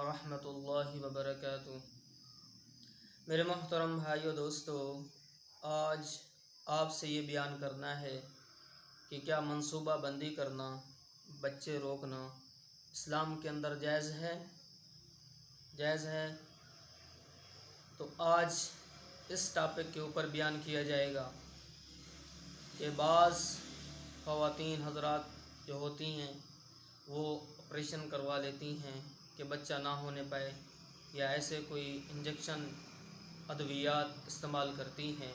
ورحمۃ اللہ وبرکاتہ۔ میرے محترم بھائیو دوستو، آج آپ سے یہ بیان کرنا ہے کہ کیا منصوبہ بندی کرنا، بچے روکنا اسلام کے اندر جائز ہے؟ جائز ہے تو آج اس ٹاپک کے اوپر بیان کیا جائے گا کہ بعض خواتین حضرات جو ہوتی ہیں وہ آپریشن کروا لیتی ہیں کہ بچہ نہ ہونے پائے، یا ایسے کوئی انجیکشن ادویات استعمال کرتی ہیں،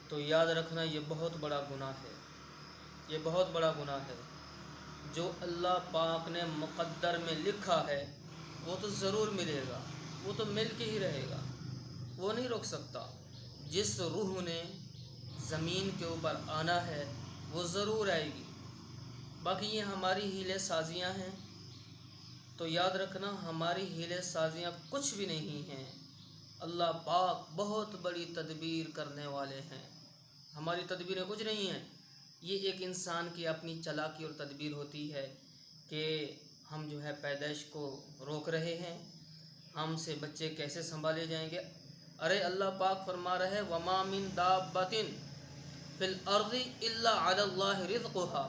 تو یاد رکھنا یہ بہت بڑا گناہ ہے، یہ بہت بڑا گناہ ہے۔ جو اللہ پاک نے مقدر میں لکھا ہے وہ تو ضرور ملے گا، وہ تو مل کے ہی رہے گا، وہ نہیں رک سکتا۔ جس روح نے زمین کے اوپر آنا ہے وہ ضرور آئے گی، باقی یہ ہماری ہیلے سازیاں ہیں، تو یاد رکھنا ہماری ہیلے سازیاں کچھ بھی نہیں ہیں۔ اللہ پاک بہت بڑی تدبیر کرنے والے ہیں، ہماری تدبیریں کچھ نہیں ہیں۔ یہ ایک انسان کی اپنی چالاکی اور تدبیر ہوتی ہے کہ ہم جو ہے پیدائش کو روک رہے ہیں، ہم سے بچے کیسے سنبھالے جائیں گے۔ ارے اللہ پاک فرما رہے ہیں وَمَا مِن دَابَّةٍ فِي الْأَرْضِ إِلَّا عَلَى اللَّهِ رِزْقُهَا،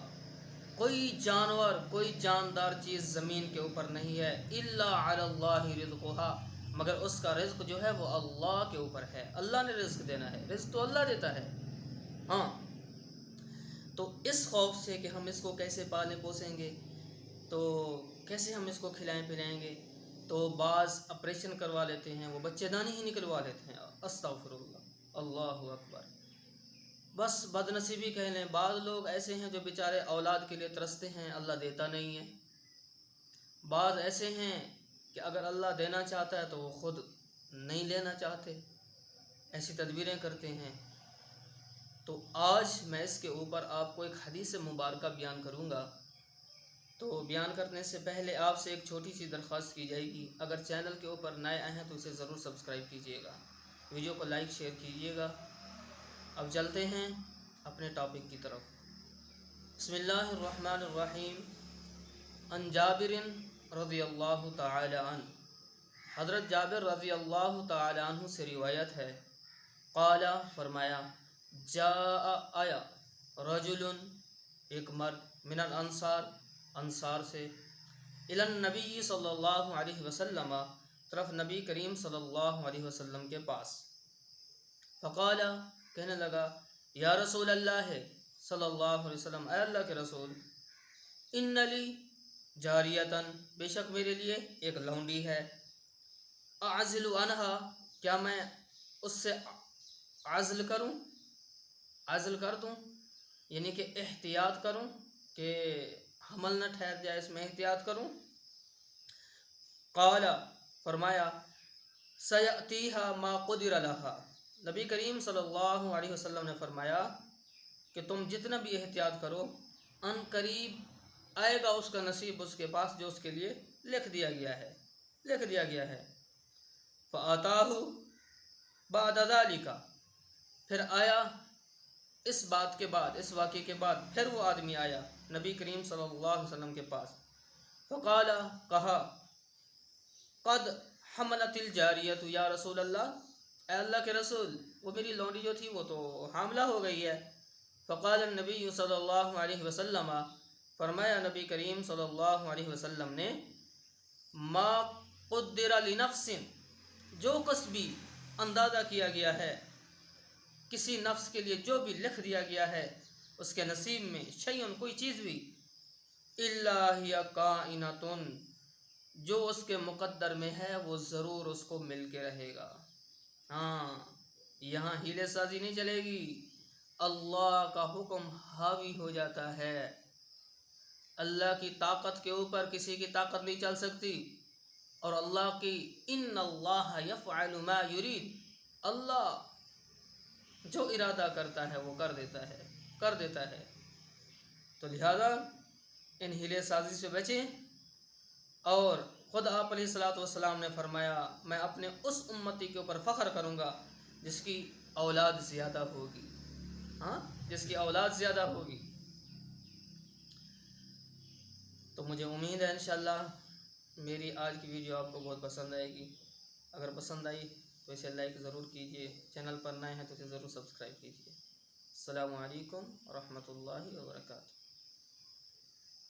کوئی جانور، کوئی جاندار چیز زمین کے اوپر نہیں ہے الا علی اللہ رزقھا، مگر اس کا رزق جو ہے وہ اللہ کے اوپر ہے، اللہ نے رزق دینا ہے، رزق تو اللہ دیتا ہے۔ ہاں، تو اس خوف سے کہ ہم اس کو کیسے پالیں پوسیں گے، تو کیسے ہم اس کو کھلائیں پلائیں گے، تو بعض آپریشن کروا لیتے ہیں، وہ بچے دانی ہی نکلوا لیتے ہیں۔ استغفر اللہ، اللہ اکبر۔ بس بد نصیبی کہہ لیں، بعض لوگ ایسے ہیں جو بیچارے اولاد کے لیے ترستے ہیں، اللہ دیتا نہیں ہے۔ بعض ایسے ہیں کہ اگر اللہ دینا چاہتا ہے تو وہ خود نہیں لینا چاہتے، ایسی تدبیریں کرتے ہیں۔ تو آج میں اس کے اوپر آپ کو ایک حدیث مبارکہ بیان کروں گا، تو بیان کرنے سے پہلے آپ سے ایک چھوٹی سی درخواست کی جائے گی، اگر چینل کے اوپر نئے آئے ہیں تو اسے ضرور سبسکرائب کیجیے گا، ویڈیو کو لائک شیئر کیجیے گا۔ اب چلتے ہیں اپنے ٹاپک کی طرف۔ بسم اللہ الرحمن الرحیم۔ عن جابر رضی اللہ تعالی عنہ، حضرت جابر رضی اللہ تعالی عنہ سے روایت ہے، قال فرمایا، جاء آیا رجل ایک مرد، من الانصار انصار سے، الی النبی صلی اللہ علیہ وسلم طرف نبی کریم صلی اللہ علیہ وسلم کے پاس، فقال کہنے لگا، یا رسول اللہ صلی اللہ علیہ وسلم، اے اللہ کے رسول، ان لی جاریتن، بے شک میرے لیے ایک لونڈی ہے، اعزل عنہا، کیا میں اس سے عزل کروں، عزل کر دوں، یعنی کہ احتیاط کروں کہ حمل نہ ٹھہر جائے، اس میں احتیاط کروں۔ قال فرمایا، سیأتیہا ما قدر لہا، نبی کریم صلی اللہ علیہ وسلم نے فرمایا کہ تم جتنا بھی احتیاط کرو، ان قریب آئے گا اس کا نصیب اس کے پاس جو اس کے لیے لکھ دیا گیا ہے، لکھ دیا گیا ہے۔ فَآتَاهُ بَعْدَ ذَلِكَ، پھر آیا اس بات کے بعد، اس واقعے کے بعد پھر وہ آدمی آیا نبی کریم صلی اللہ علیہ وسلم کے پاس، فقال، کہا، قد حملت الجاریۃ یا رسول اللہ، اے اللہ کے رسول، وہ میری لونڈی جو تھی وہ تو حاملہ ہو گئی ہے۔ فقال النبی صلی اللہ علیہ وسلم، فرمایا نبی کریم صلی اللہ علیہ وسلم نے، ما قدر لنفس، جو کچھ بھی اندازہ کیا گیا ہے کسی نفس کے لیے، جو بھی لکھ دیا گیا ہے اس کے نصیب میں، شیئن، کوئی چیز بھی، الا ہی کائنۃ، جو اس کے مقدر میں ہے وہ ضرور اس کو مل کے رہے گا۔ ہاں، یہاں ہیلے سازی نہیں چلے گی، اللہ کا حکم حاوی ہو جاتا ہے، اللہ کی طاقت کے اوپر کسی کی طاقت نہیں چل سکتی، اور اللہ کی ان اللہ یفعل ما یرید، اللہ جو ارادہ کرتا ہے وہ کر دیتا ہے، کر دیتا ہے۔ تو لہذا ان ہیلے سازی سے بچیں، اور خود آپ علیہ الصلوۃ والسلام نے فرمایا، میں اپنے اس امتی کے اوپر فخر کروں گا جس کی اولاد زیادہ ہوگی، ہاں، جس کی اولاد زیادہ ہوگی۔ تو مجھے امید ہے انشاءاللہ میری آج کی ویڈیو آپ کو بہت پسند آئے گی۔ اگر پسند آئی تو اسے لائک ضرور کیجیے، چینل پر نئے ہیں تو اسے ضرور سبسکرائب کیجیے۔ السلام علیکم ورحمۃ اللہ وبرکاتہ۔